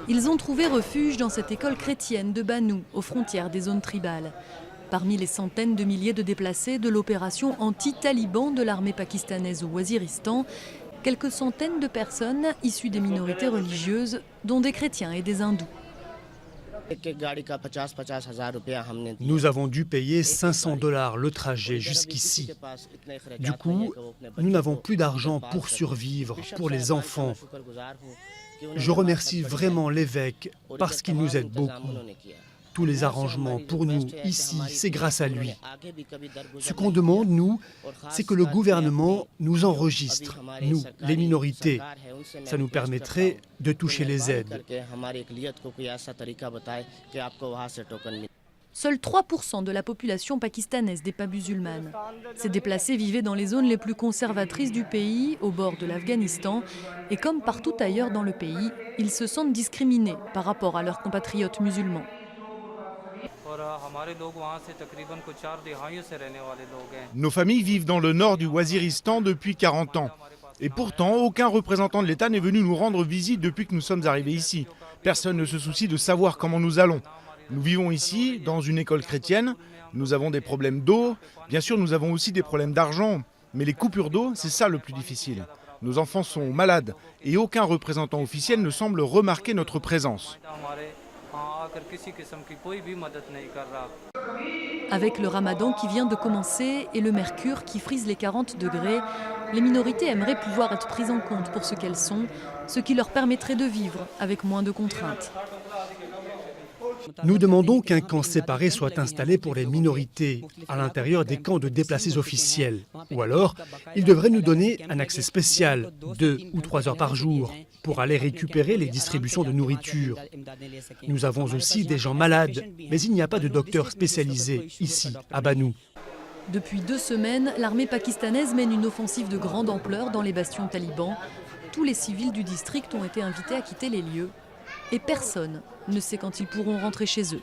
Ils ont trouvé refuge dans cette école chrétienne de Bannou, aux frontières des zones tribales. Parmi les centaines de milliers de déplacés de l'opération anti-Taliban de l'armée pakistanaise au Waziristan, quelques centaines de personnes issues des minorités religieuses, dont des chrétiens et des hindous. Nous avons dû payer 500 $ le trajet jusqu'ici. Du coup, nous n'avons plus d'argent pour survivre, pour les enfants. Je remercie vraiment l'évêque parce qu'il nous aide beaucoup. Tous les arrangements pour nous ici, c'est grâce à lui. Ce qu'on demande, nous, c'est que le gouvernement nous enregistre, nous, les minorités. Ça nous permettrait de toucher les aides. Seuls 3% de la population pakistanaise n'est pas musulmane. Ces déplacés vivaient dans les zones les plus conservatrices du pays, au bord de l'Afghanistan. Et comme partout ailleurs dans le pays, ils se sentent discriminés par rapport à leurs compatriotes musulmans. Nos familles vivent dans le nord du Waziristan depuis 40 ans. Et pourtant, aucun représentant de l'État n'est venu nous rendre visite depuis que nous sommes arrivés ici. Personne ne se soucie de savoir comment nous allons. Nous vivons ici, dans une école chrétienne. Nous avons des problèmes d'eau. Bien sûr, nous avons aussi des problèmes d'argent. Mais les coupures d'eau, c'est ça le plus difficile. Nos enfants sont malades et aucun représentant officiel ne semble remarquer notre présence. Avec le ramadan qui vient de commencer et le mercure qui frise les 40 degrés, les minorités aimeraient pouvoir être prises en compte pour ce qu'elles sont, ce qui leur permettrait de vivre avec moins de contraintes. Nous demandons qu'un camp séparé soit installé pour les minorités, à l'intérieur des camps de déplacés officiels. Ou alors, ils devraient nous donner un accès spécial, 2 ou 3 heures par jour, pour aller récupérer les distributions de nourriture. Nous avons aussi des gens malades, mais il n'y a pas de docteur spécialisé ici, à Bannou. Depuis 2 semaines, l'armée pakistanaise mène une offensive de grande ampleur dans les bastions talibans. Tous les civils du district ont été invités à quitter les lieux. Et personne ne sait quand ils pourront rentrer chez eux.